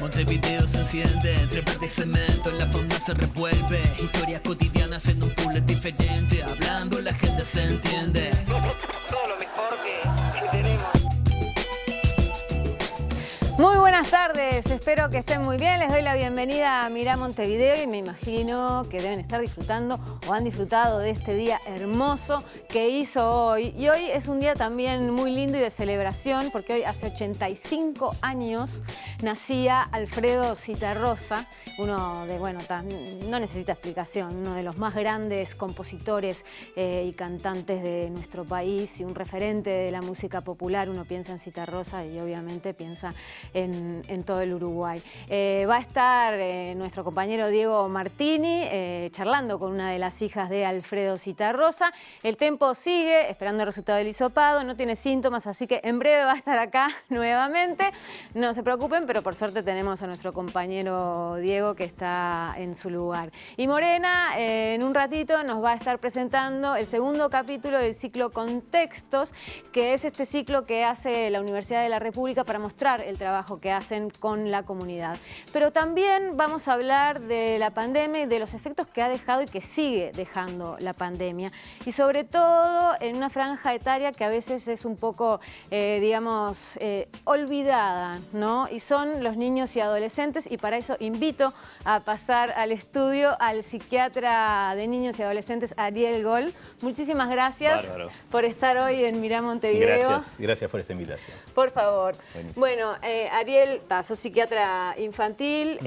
Montevideo se enciende, entre plata y cemento, la fauna se revuelve, historias cotidianas en un puzzle diferente, hablando la gente se entiende. Todo lo mejor que tenemos. Muy buenas tardes, espero que estén muy bien. Les doy la bienvenida a Mirá Montevideo y me imagino que deben estar disfrutando o han disfrutado de este día hermoso que hizo hoy. Y hoy es un día también muy lindo y de celebración porque hoy hace 85 años nacía Alfredo Zitarrosa, uno de, bueno, no necesita explicación, uno de los más grandes compositores y cantantes de nuestro país y un referente de la música popular. Uno piensa en Zitarrosa y obviamente piensa en todo el Uruguay. Va a estar nuestro compañero Diego Martini charlando con una de las hijas de Alfredo Zitarrosa. El tempo sigue, esperando el resultado del hisopado, no tiene síntomas, así que en breve va a estar acá nuevamente. No se preocupen, pero por suerte tenemos a nuestro compañero Diego que está en su lugar. Y Morena en un ratito nos va a estar presentando el segundo capítulo del ciclo Contextos, que es este ciclo que hace la Universidad de la República para mostrar el trabajo que hacen con la comunidad. Pero también vamos a hablar de la pandemia y de los efectos que ha dejado y que sigue dejando la pandemia. Y sobre todo en una franja etaria que a veces es un poco, digamos, olvidada, ¿no? Y son los niños y adolescentes, y para eso invito a pasar al estudio al psiquiatra de niños y adolescentes, Ariel Gol. Muchísimas gracias por estar hoy en Mirá Montevideo. Gracias por esta invitación. Por favor. Buenísimo. Bueno, Ariel, sos psiquiatra infantil,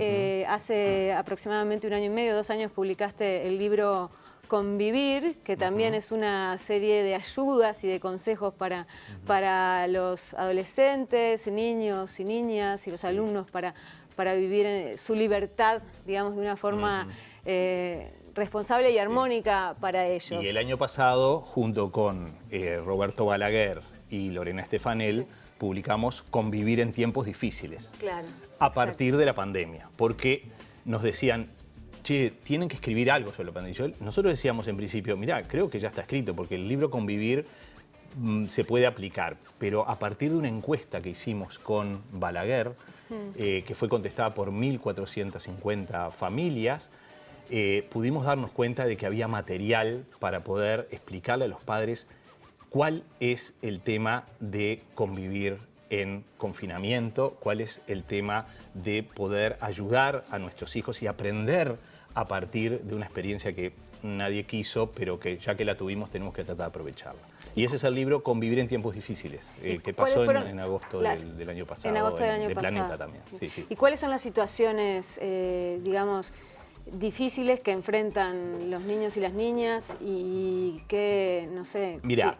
hace aproximadamente 1 año y medio, 2 años publicaste el libro Convivir, que también es una serie de ayudas y de consejos para los adolescentes, niños y niñas y los alumnos para vivir su libertad, digamos, de una forma responsable y armónica para ellos. Y el año pasado, junto con Roberto Balaguer y Lorena Estefanel, publicamos Convivir en tiempos difíciles. Claro. A partir de la pandemia, porque nos decían, che, tienen que escribir algo sobre la pandemia. Nosotros decíamos en principio, mirá, creo que ya está escrito, porque el libro Convivir se puede aplicar, pero a partir de una encuesta que hicimos con Balaguer, que fue contestada por 1.450 familias, pudimos darnos cuenta de que había material para poder explicarle a los padres cuál es el tema de convivir en confinamiento, cuál es el tema de poder ayudar a nuestros hijos y aprender a partir de una experiencia que nadie quiso, pero que ya que la tuvimos tenemos que tratar de aprovecharla. Y ese es el libro Convivir en tiempos difíciles, que pasó en agosto del año pasado, en agosto del año pasado. Planeta también. Sí, sí. ¿Y cuáles son las situaciones, digamos, difíciles que enfrentan los niños y las niñas y que, no sé... Mira,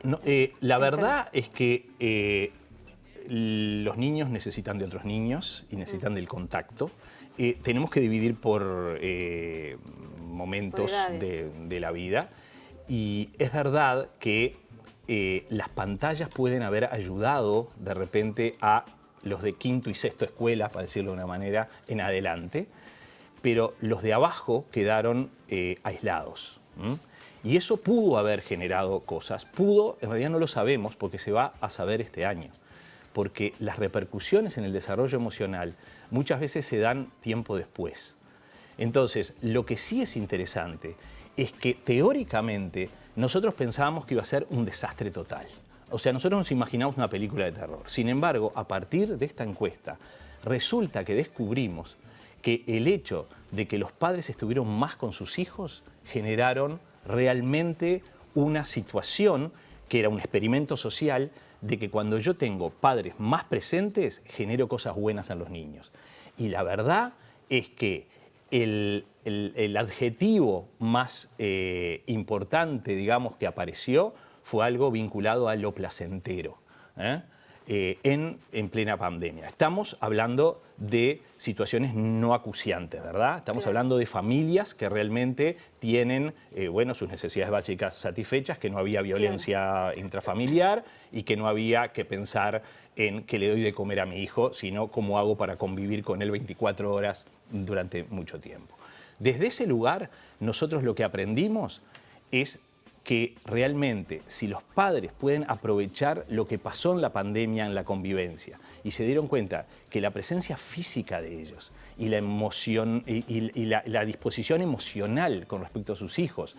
la verdad es que los niños necesitan de otros niños y necesitan del contacto. Tenemos que dividir por momentos de la vida, y es verdad que las pantallas pueden haber ayudado de repente a los de quinto y sexto escuela, para decirlo de una manera, en adelante, pero los de abajo quedaron aislados. Y eso pudo haber generado cosas. En realidad no lo sabemos porque se va a saber este año. Porque las repercusiones en el desarrollo emocional muchas veces se dan tiempo después. Entonces, lo que sí es interesante es que teóricamente nosotros pensábamos que iba a ser un desastre total. O sea, nosotros nos imaginamos una película de terror. Sin embargo, a partir de esta encuesta, resulta que descubrimos que el hecho de que los padres estuvieron más con sus hijos generaron realmente una situación que era un experimento social de que cuando yo tengo padres más presentes, genero cosas buenas en los niños. Y la verdad es que el adjetivo más importante, digamos, que apareció fue algo vinculado a lo placentero, en plena pandemia. Estamos hablando de situaciones no acuciantes, ¿verdad? Estamos hablando de familias que realmente tienen sus necesidades básicas satisfechas, que no había violencia intrafamiliar y que no había que pensar en qué le doy de comer a mi hijo, sino cómo hago para convivir con él 24 horas durante mucho tiempo. Desde ese lugar, nosotros lo que aprendimos es que realmente si los padres pueden aprovechar lo que pasó en la pandemia, en la convivencia, y se dieron cuenta que la presencia física de ellos y la emoción y la disposición emocional con respecto a sus hijos,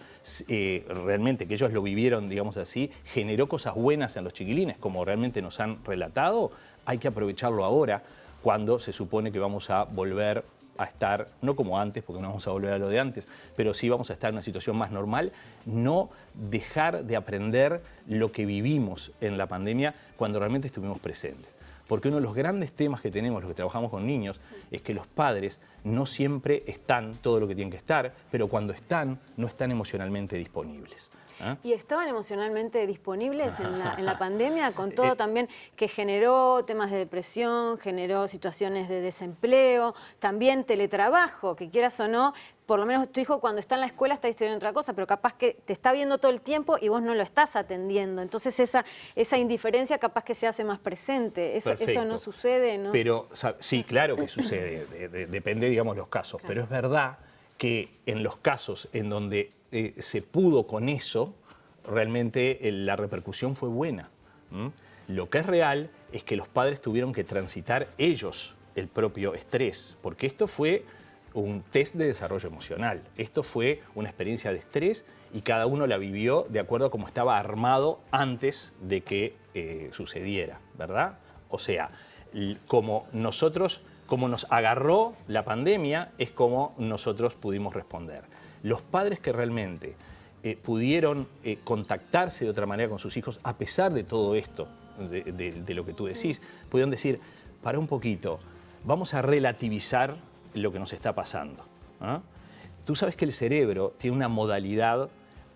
realmente que ellos lo vivieron, digamos así, generó cosas buenas en los chiquilines, como realmente nos han relatado, hay que aprovecharlo ahora, cuando se supone que vamos a volver a estar, no como antes, porque no vamos a volver a lo de antes, pero sí vamos a estar en una situación más normal, no dejar de aprender lo que vivimos en la pandemia cuando realmente estuvimos presentes. Porque uno de los grandes temas que tenemos, los que trabajamos con niños, es que los padres no siempre están todo lo que tienen que estar, pero cuando están, no están emocionalmente disponibles. ¿Y estaban emocionalmente disponibles en la pandemia, con todo también que generó temas de depresión, generó situaciones de desempleo, también teletrabajo, que quieras o no, por lo menos tu hijo cuando está en la escuela está distraído en otra cosa, pero capaz que te está viendo todo el tiempo y vos no lo estás atendiendo. Entonces esa indiferencia capaz que se hace más presente. Eso no sucede, ¿no? Pero sí, claro que sucede, depende, digamos, los casos, Claro. pero es verdad que en los casos en donde se pudo con eso, realmente la repercusión fue buena. Lo que es real es que los padres tuvieron que transitar ellos el propio estrés, porque esto fue un test de desarrollo emocional, esto fue una experiencia de estrés y cada uno la vivió de acuerdo a cómo estaba armado antes de que sucediera, ¿verdad? O sea, como nos agarró la pandemia, es como nosotros pudimos responder. Los padres que realmente pudieron contactarse de otra manera con sus hijos, a pesar de todo esto, de lo que tú decís, pudieron decir, para un poquito, vamos a relativizar lo que nos está pasando. Tú sabes que el cerebro tiene una modalidad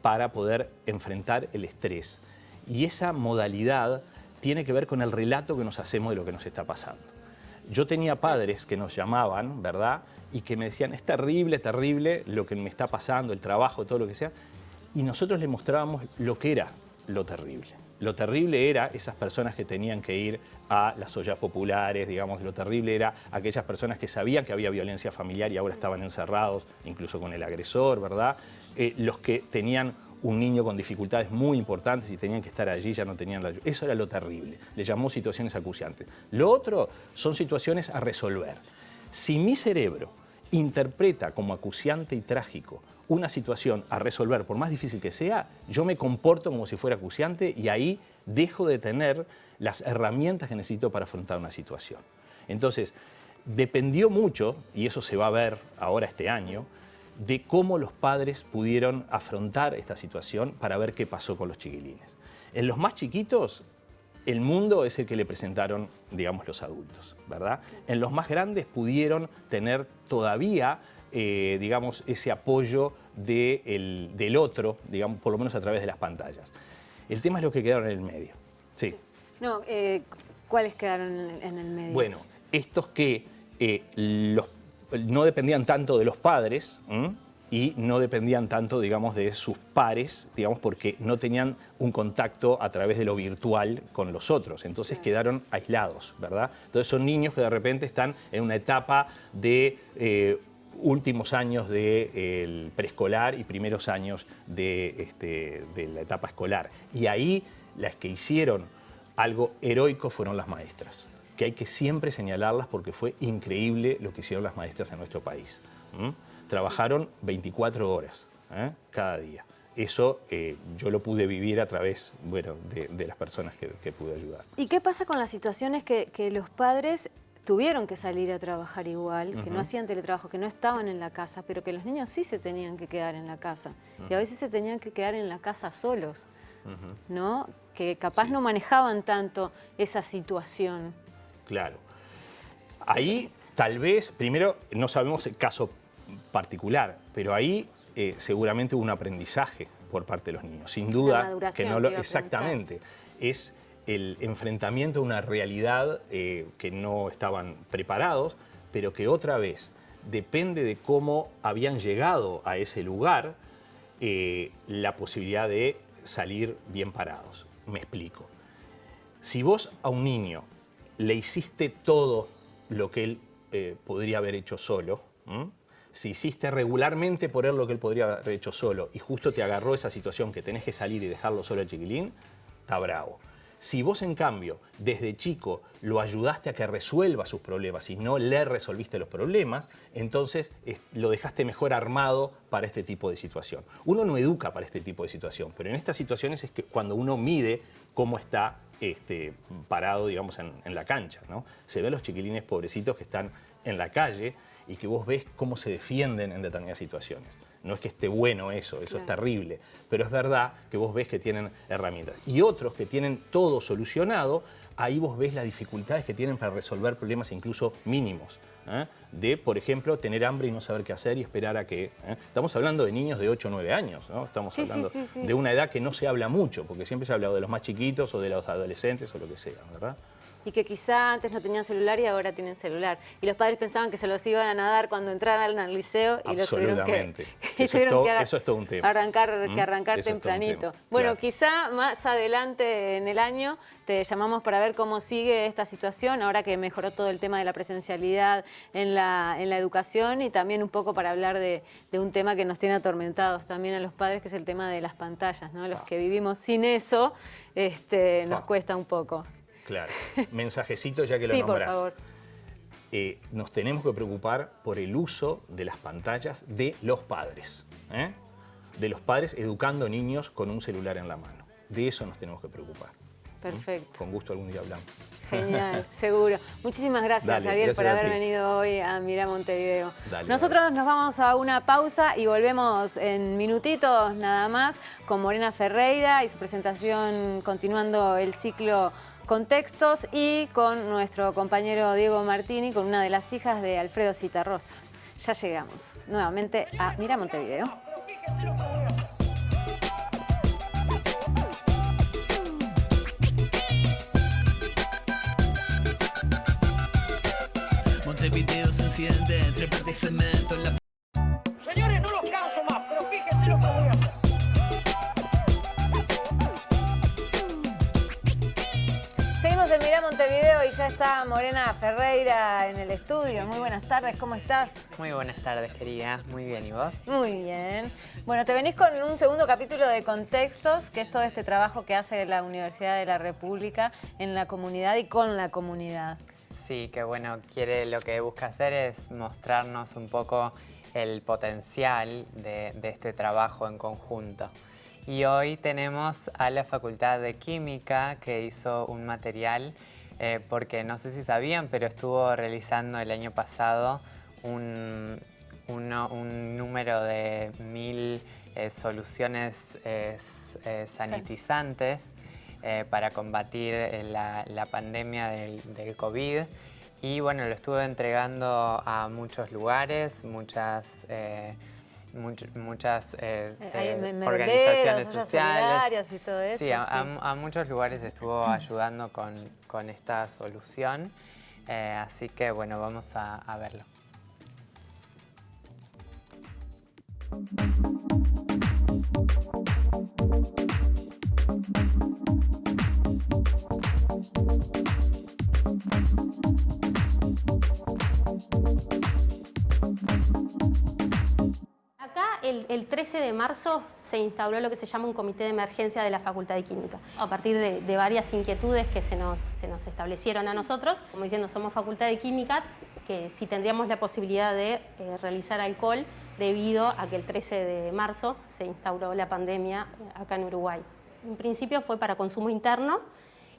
para poder enfrentar el estrés, y esa modalidad tiene que ver con el relato que nos hacemos de lo que nos está pasando. Yo tenía padres que nos llamaban, ¿verdad?, y que me decían, es terrible, terrible lo que me está pasando, el trabajo, todo lo que sea, y nosotros les mostrábamos lo que era lo terrible. Lo terrible era esas personas que tenían que ir a las ollas populares, digamos, lo terrible era aquellas personas que sabían que había violencia familiar y ahora estaban encerrados, incluso con el agresor, ¿verdad? Los que tenían un niño con dificultades muy importantes y tenían que estar allí, ya no tenían la ayuda. Eso era lo terrible, le llamó situaciones acuciantes. Lo otro son situaciones a resolver. Si mi cerebro interpreta como acuciante y trágico una situación a resolver, por más difícil que sea, yo me comporto como si fuera acuciante y ahí dejo de tener las herramientas que necesito para afrontar una situación. Entonces, dependió mucho, y eso se va a ver ahora este año, de cómo los padres pudieron afrontar esta situación para ver qué pasó con los chiquilines. En los más chiquitos, el mundo es el que le presentaron, digamos, los adultos, ¿verdad? En los más grandes pudieron tener todavía, digamos, ese apoyo del otro, digamos, por lo menos a través de las pantallas. El tema es lo que quedaron en el medio. Sí. No, ¿cuáles quedaron en el medio? Bueno, estos que no dependían tanto de los padres y no dependían tanto, digamos, de sus pares, digamos, porque no tenían un contacto a través de lo virtual con los otros. Entonces quedaron aislados, ¿verdad? Entonces son niños que de repente están en una etapa de últimos años del preescolar y primeros años de la etapa escolar. Y ahí las que hicieron algo heroico fueron las maestras, que hay que siempre señalarlas porque fue increíble lo que hicieron las maestras en nuestro país. Trabajaron 24 horas cada día. Eso yo lo pude vivir a través, bueno, de las personas que pude ayudar. ¿Y qué pasa con las situaciones que los padres tuvieron que salir a trabajar igual, que no hacían teletrabajo, que no estaban en la casa, pero que los niños sí se tenían que quedar en la casa? Y a veces se tenían que quedar en la casa solos, ¿no? Que capaz no manejaban tanto esa situación. Claro. Ahí tal vez, primero, no sabemos el caso particular, pero ahí seguramente hubo un aprendizaje por parte de los niños. Sin duda que no lo... Exactamente. Es el enfrentamiento a una realidad que no estaban preparados, pero que otra vez depende de cómo habían llegado a ese lugar, la posibilidad de salir bien parados. Me explico. Si vos a un niño le hiciste todo lo que él podría haber hecho solo, Si hiciste regularmente por él lo que él podría haber hecho solo y justo te agarró esa situación que tenés que salir y dejarlo solo al chiquilín, está bravo. Si vos, en cambio, desde chico lo ayudaste a que resuelva sus problemas y no le resolviste los problemas, entonces lo dejaste mejor armado para este tipo de situación. Uno no educa para este tipo de situación, pero en estas situaciones es que cuando uno mide cómo está parado, digamos, en la cancha, ¿no? Se ven los chiquilines pobrecitos que están en la calle y que vos ves cómo se defienden en determinadas situaciones. No es que esté bueno eso claro. Es terrible, pero es verdad que vos ves que tienen herramientas. Y otros que tienen todo solucionado, ahí vos ves las dificultades que tienen para resolver problemas incluso mínimos. De, por ejemplo, tener hambre y no saber qué hacer y esperar a que... Estamos hablando de niños de 8 o 9 años, ¿no? Estamos hablando de una edad que no se habla mucho, porque siempre se ha hablado de los más chiquitos o de los adolescentes o lo que sea, ¿verdad? Y que quizá antes no tenían celular y ahora tienen celular. Y los padres pensaban que se los iban a dar cuando entraran al liceo y los tuvieron que eso es todo un tema. arrancar tempranito. Bueno, claro. Quizá más adelante en el año te llamamos para ver cómo sigue esta situación, ahora que mejoró todo el tema de la presencialidad en la educación y también un poco para hablar de un tema que nos tiene atormentados también a los padres, que es el tema de las pantallas, ¿no? Los que vivimos sin eso, nos cuesta un poco. Claro. Mensajecito ya que lo nombrás. Por favor. Nos tenemos que preocupar por el uso de las pantallas de los padres. De los padres educando niños con un celular en la mano. De eso nos tenemos que preocupar. Perfecto. Con gusto algún día hablamos. Genial, seguro. Muchísimas gracias, Ariel, por haber venido hoy a Mirá Montevideo. Nosotros nos vamos a una pausa y volvemos en minutitos nada más con Morena Ferreira y su presentación continuando el ciclo Contextos y con nuestro compañero Diego Martini, con una de las hijas de Alfredo Citarrosa. Ya llegamos nuevamente a Mirá Montevideo. Montevideo se enciende entre plata y cemento en la... Señores, no los canso más, pero fíjense lo que voy a hacer. Seguimos en Mirá Montevideo y ya está Morena Ferreira en el estudio. Muy buenas tardes, ¿cómo estás? Muy buenas tardes, querida. Muy bien, ¿y vos? Muy bien. Bueno, te venís con un segundo capítulo de Contextos, que es todo este trabajo que hace la Universidad de la República en la comunidad y con la comunidad. Sí, que bueno, lo que busca hacer es mostrarnos un poco el potencial de este trabajo en conjunto. Y hoy tenemos a la Facultad de Química que hizo un material, porque no sé si sabían, pero estuvo realizando el año pasado un número de 1000 soluciones sanitizantes para combatir la pandemia del COVID. Y bueno, lo estuve entregando a muchos lugares, muchas organizaciones sociales y todo eso. Sí, a muchos lugares estuvo ayudando con esta solución, así que bueno, vamos a verlo. El 13 de marzo se instauró lo que se llama un comité de emergencia de la Facultad de Química. A partir de varias inquietudes que se nos establecieron a nosotros, como diciendo, somos Facultad de Química, que si tendríamos la posibilidad de realizar alcohol debido a que el 13 de marzo se instauró la pandemia acá en Uruguay. En principio fue para consumo interno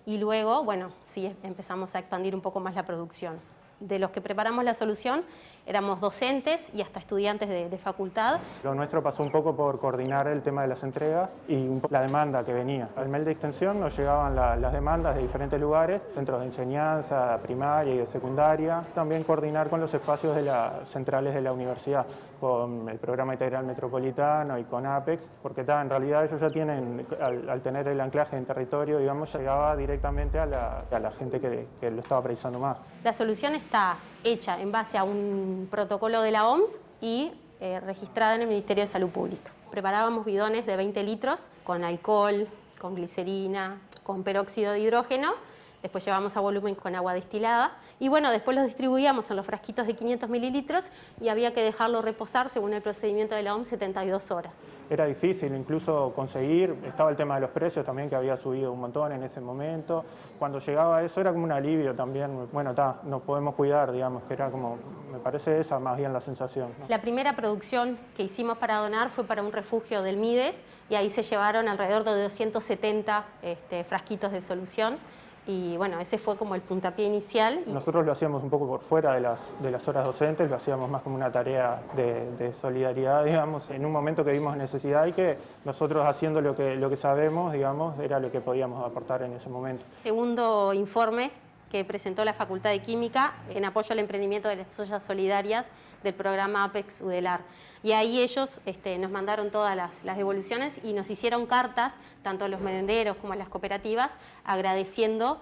y luego, bueno, sí empezamos a expandir un poco más la producción. De los que preparamos la solución, éramos docentes y hasta estudiantes de facultad. Lo nuestro pasó un poco por coordinar el tema de las entregas y la demanda que venía. Al mail de extensión nos llegaban las demandas de diferentes lugares, centros de enseñanza, primaria y de secundaria. También coordinar con los espacios de las centrales de la universidad, con el Programa Integral Metropolitano y con APEX, porque en realidad ellos ya tienen, al tener el anclaje en territorio, digamos, llegaba directamente a la gente que lo estaba precisando más. La solución está hecha en base a un protocolo de la OMS y registrada en el Ministerio de Salud Pública. Preparábamos bidones de 20 litros con alcohol, con glicerina, con peróxido de hidrógeno después llevamos a volumen con agua destilada y bueno, después los distribuíamos en los frasquitos de 500 mililitros y había que dejarlo reposar según el procedimiento de la OMS 72 horas. Era difícil incluso conseguir, estaba el tema de los precios también que había subido un montón en ese momento. Cuando llegaba eso era como un alivio también, bueno, nos podemos cuidar, digamos, que era como, me parece esa más bien la sensación, ¿no? La primera producción que hicimos para donar fue para un refugio del Mides y ahí se llevaron alrededor de 270 frasquitos de solución. Y bueno, ese fue como el puntapié inicial. Nosotros lo hacíamos un poco por fuera de las horas docentes, lo hacíamos más como una tarea de solidaridad, digamos, en un momento que vimos necesidad y que nosotros haciendo lo que sabemos, digamos, era lo que podíamos aportar en ese momento. Segundo informe que presentó la Facultad de Química en apoyo al emprendimiento de las ollas solidarias del programa Apex UDELAR. Y ahí ellos nos mandaron todas las devoluciones y nos hicieron cartas, tanto a los merenderos como a las cooperativas, agradeciendo,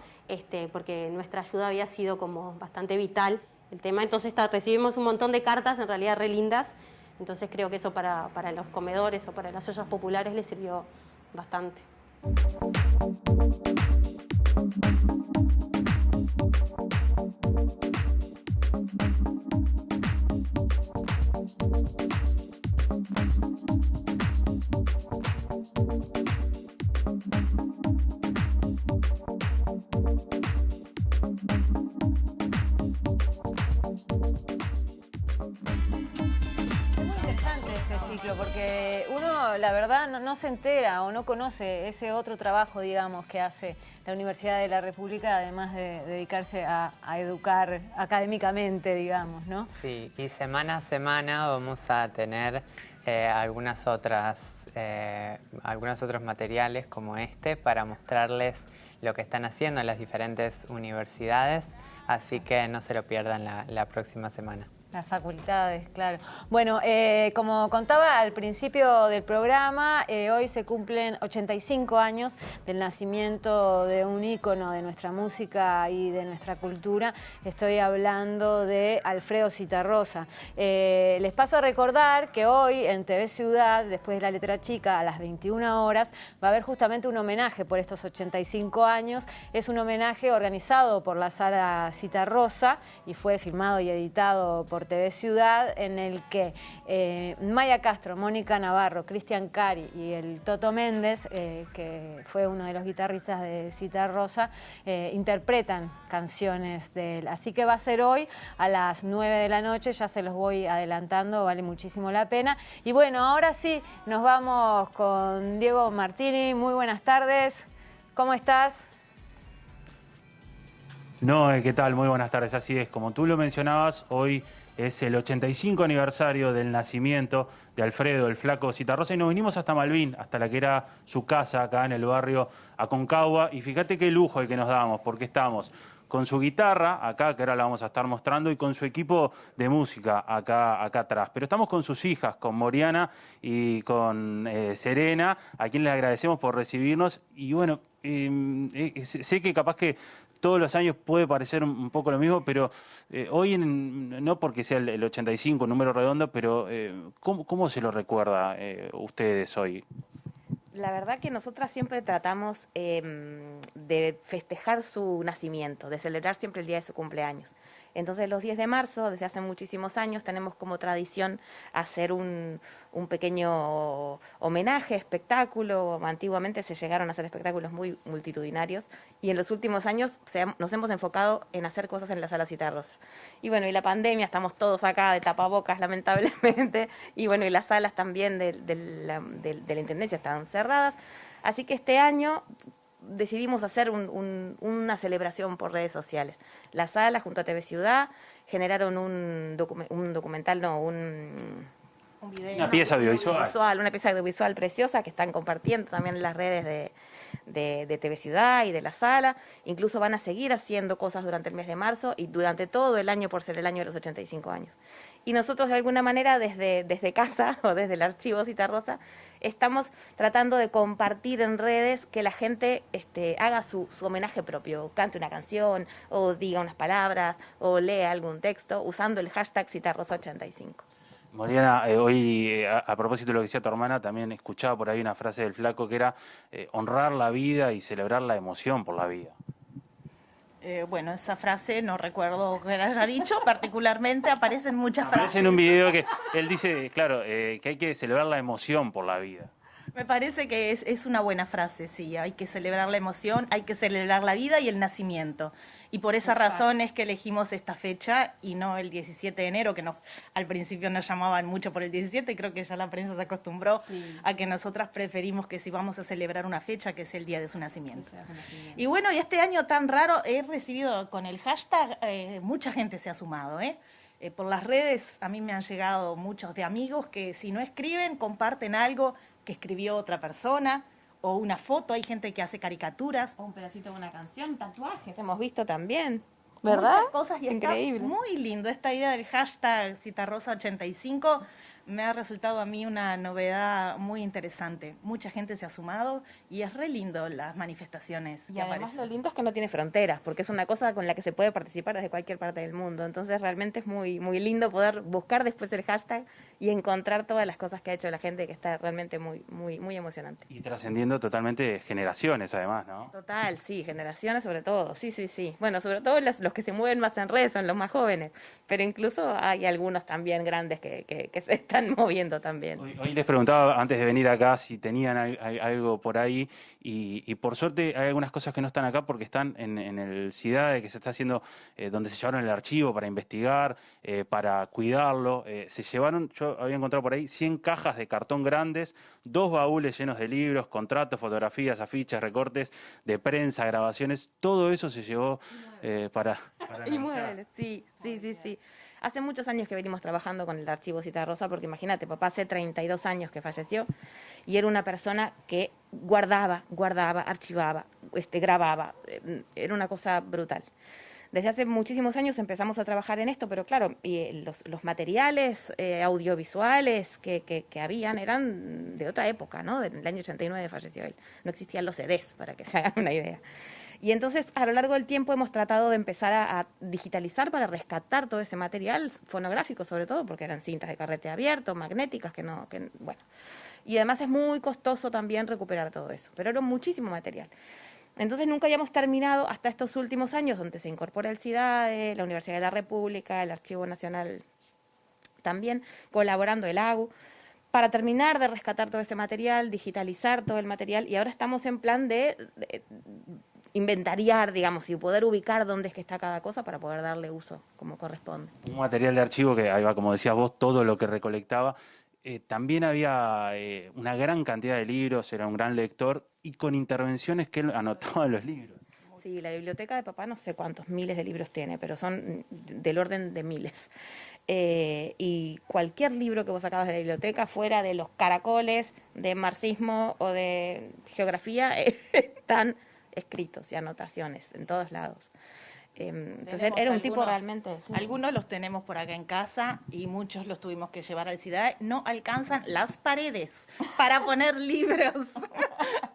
porque nuestra ayuda había sido como bastante vital el tema. Entonces recibimos un montón de cartas, en realidad re lindas, entonces creo que eso para los comedores o para las ollas populares les sirvió bastante. Porque uno, la verdad, no se entera o no conoce ese otro trabajo, digamos, que hace la Universidad de la República, además de dedicarse a educar académicamente, digamos, ¿no? Sí, y semana a semana vamos a tener algunos otros materiales como este para mostrarles lo que están haciendo en las diferentes universidades, así que no se lo pierdan la próxima semana. Las facultades, claro. Bueno, como contaba al principio del programa, hoy se cumplen 85 años del nacimiento de un ícono de nuestra música y de nuestra cultura. Estoy hablando de Alfredo Zitarrosa. Les paso a recordar que hoy en TV Ciudad, después de la letra chica, a las 21 horas, va a haber justamente un homenaje por estos 85 años. Es un homenaje organizado por la Sala Zitarrosa y fue filmado y editado por TV Ciudad, en el que Maya Castro, Mónica Navarro, Cristian Cari y el Toto Méndez, que fue uno de los guitarristas de Zitarrosa, interpretan canciones de él. Así que va a ser hoy a las 9 de la noche, ya se los voy adelantando, vale muchísimo la pena. Y bueno, ahora sí, nos vamos con Diego Martini. Muy buenas tardes, ¿cómo estás? No, ¿qué tal? Muy buenas tardes, así es. Como tú lo mencionabas, hoy es el 85 aniversario del nacimiento de Alfredo, el Flaco Zitarrosa, y nos vinimos hasta Malvin, hasta la que era su casa, acá en el barrio Aconcagua, y fíjate qué lujo el que nos damos, porque estamos con su guitarra, acá, que ahora la vamos a estar mostrando, y con su equipo de música, acá atrás. Pero estamos con sus hijas, con Moriana y con Serena, a quien les agradecemos por recibirnos, y bueno, sé que capaz que todos los años puede parecer un poco lo mismo, pero hoy, no porque sea el 85, un número redondo, pero ¿cómo se lo recuerda ustedes hoy? La verdad que nosotras siempre tratamos de festejar su nacimiento, de celebrar siempre el día de su cumpleaños. Entonces los 10 de marzo, desde hace muchísimos años, tenemos como tradición hacer un pequeño homenaje, espectáculo. Antiguamente se llegaron a hacer espectáculos muy multitudinarios y en los últimos años nos hemos enfocado en hacer cosas en la Sala Zitarrosa. Y bueno, y la pandemia, estamos todos acá de tapabocas lamentablemente, y bueno, y las salas también de la Intendencia estaban cerradas. Así que este año decidimos hacer una celebración por redes sociales. La Sala, junto a TV Ciudad, generaron un documental, no, un video. Una pieza audiovisual. Una pieza audiovisual preciosa que están compartiendo también en las redes de TV Ciudad y de la Sala. Incluso van a seguir haciendo cosas durante el mes de marzo y durante todo el año por ser el año de los 85 años. Y nosotros de alguna manera desde casa o desde el archivo Zitarrosa estamos tratando de compartir en redes que la gente haga su homenaje propio, cante una canción o diga unas palabras o lea algún texto usando el hashtag Zitarrosa85. Moriana, hoy a propósito de lo que decía tu hermana, también escuchaba por ahí una frase del Flaco que era honrar la vida y celebrar la emoción por la vida. Bueno, esa frase no recuerdo que la haya dicho, particularmente aparecen muchas frases. Aparece en un video que él dice, claro, que hay que celebrar la emoción por la vida. Me parece que es una buena frase, sí, hay que celebrar la emoción, hay que celebrar la vida y el nacimiento. Y por esa razón es que elegimos esta fecha y no el 17 de enero, que al principio nos llamaban mucho por el 17, creo que ya la prensa se acostumbró a que nosotras preferimos que si vamos a celebrar una fecha, que sea el día de su nacimiento. Y bueno, y este año tan raro he recibido con el hashtag, mucha gente se ha sumado, por las redes a mí me han llegado muchos de amigos que si no escriben, comparten algo que escribió otra persona, o una foto, hay gente que hace caricaturas. O un pedacito de una canción, tatuajes, hemos visto también, ¿verdad? Muchas cosas y Increíble. está muy lindo. Esta idea del hashtag Citarrosa85 me ha resultado a mí una novedad muy interesante. Mucha gente se ha sumado y es re lindo las manifestaciones. Y además lo lindo es que no tiene fronteras, porque es una cosa con la que se puede participar desde cualquier parte del mundo. Entonces realmente es muy, muy lindo poder buscar después el hashtag y encontrar todas las cosas que ha hecho la gente, que está realmente muy, muy, muy emocionante. Y trascendiendo totalmente generaciones, además, ¿no? Total, sí, generaciones sobre todo, sí, sí, sí. Bueno, sobre todo los que se mueven más en redes son los más jóvenes, pero incluso hay algunos también grandes que se están moviendo también. Hoy les preguntaba antes de venir acá si tenían algo por ahí y por suerte hay algunas cosas que no están acá porque están en el CIDADE, que se está haciendo, donde se llevaron el archivo para investigar, para cuidarlo. Se llevaron, yo había encontrado por ahí 100 cajas de cartón grandes, 2 baúles llenos de libros, contratos, fotografías, afiches, recortes de prensa, grabaciones, todo eso se llevó para y muebles, sí, sí, sí, sí. Hace muchos años que venimos trabajando con el archivo Citarrosa, porque imagínate, papá hace 32 años que falleció y era una persona que guardaba, archivaba, grababa, era una cosa brutal. Desde hace muchísimos años empezamos a trabajar en esto, pero claro, los materiales audiovisuales que habían eran de otra época, ¿no? Del año 89 falleció él. No existían los CDs, para que se hagan una idea. Y entonces, a lo largo del tiempo hemos tratado de empezar a digitalizar para rescatar todo ese material fonográfico, sobre todo, porque eran cintas de carrete abierto, magnéticas, bueno. Y además es muy costoso también recuperar todo eso, pero era muchísimo material. Entonces nunca habíamos terminado hasta estos últimos años, donde se incorpora el CIDADE, la Universidad de la República, el Archivo Nacional también, colaborando el AGU, para terminar de rescatar todo ese material, digitalizar todo el material, y ahora estamos en plan de inventariar, digamos, y poder ubicar dónde es que está cada cosa para poder darle uso como corresponde. Un material de archivo que, ahí va, como decías vos, todo lo que recolectaba. También había una gran cantidad de libros, era un gran lector, y con intervenciones que él anotaba en los libros. Sí, la biblioteca de papá no sé cuántos miles de libros tiene, pero son del orden de miles. Y cualquier libro que vos sacabas de la biblioteca, fuera de los caracoles, de marxismo o de geografía, están escritos y anotaciones en todos lados. Entonces era un tipo realmente... Sí. Algunos los tenemos por acá en casa y muchos los tuvimos que llevar al CIDADE. No alcanzan las paredes para poner libros.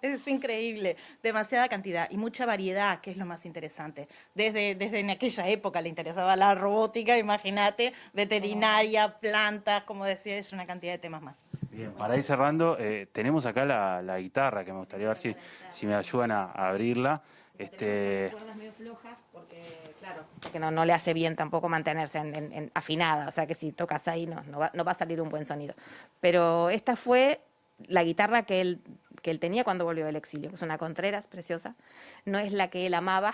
Es increíble. Demasiada cantidad y mucha variedad, que es lo más interesante. Desde en aquella época le interesaba la robótica, imagínate, veterinaria, plantas, como decía, es una cantidad de temas más. Bien, para ir cerrando, tenemos acá la guitarra, que me gustaría ver si me ayudan a abrirla. Cuerdas medio flojas porque, claro, porque no le hace bien tampoco mantenerse en afinada, o sea que si tocas ahí no va a salir un buen sonido. Pero esta fue la guitarra que él tenía cuando volvió del exilio, que es una Contreras preciosa. No es la que él amaba,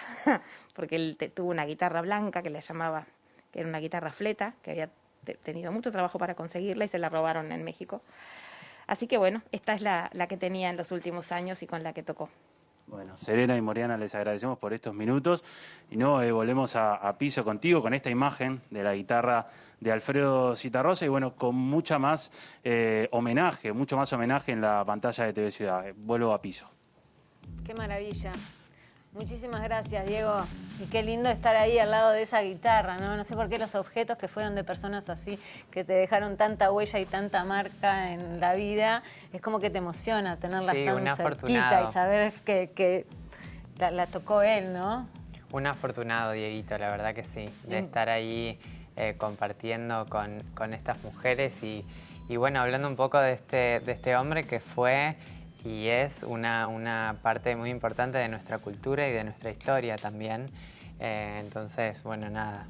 porque él tuvo una guitarra blanca que le llamaba, que era una guitarra fleta, que había tenido mucho trabajo para conseguirla y se la robaron en México. Así que bueno, esta es la que tenía en los últimos años y con la que tocó. Bueno, Serena y Moriana, les agradecemos por estos minutos y volvemos a piso contigo con esta imagen de la guitarra de Alfredo Citarrosa y bueno, con mucho más homenaje en la pantalla de TV Ciudad. Vuelvo a piso. Qué maravilla. Muchísimas gracias, Diego. Y qué lindo estar ahí al lado de esa guitarra, ¿no? No sé por qué los objetos que fueron de personas así, que te dejaron tanta huella y tanta marca en la vida, es como que te emociona tenerlas tan cerquita y saber que la tocó él, ¿no? Un afortunado, Dieguito, la verdad que sí, de estar ahí compartiendo con estas mujeres y bueno, hablando un poco de este hombre que fue... y es una parte muy importante de nuestra cultura y de nuestra historia también. Entonces, bueno, nada,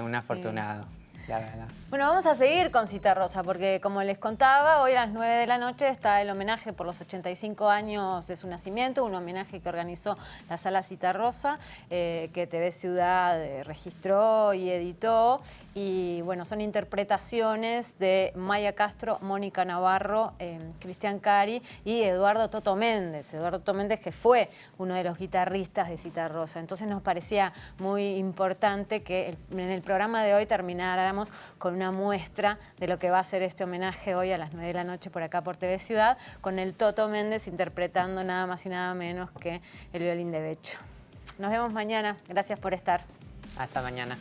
un afortunado, la verdad. Bueno, vamos a seguir con Citarrosa, porque como les contaba, hoy a las 9 de la noche está el homenaje por los 85 años de su nacimiento, un homenaje que organizó la Sala Citarrosa, que TV Ciudad registró y editó. Y bueno, son interpretaciones de Maya Castro, Mónica Navarro, Cristian Cari y Eduardo Toto Méndez. Eduardo Toto Méndez, que fue uno de los guitarristas de Citarrosa. Entonces nos parecía muy importante que en el programa de hoy termináramos con una muestra de lo que va a ser este homenaje hoy a las 9 de la noche por acá por TV Ciudad, con el Toto Méndez interpretando nada más y nada menos que el violín de Becho. Nos vemos mañana. Gracias por estar. Hasta mañana.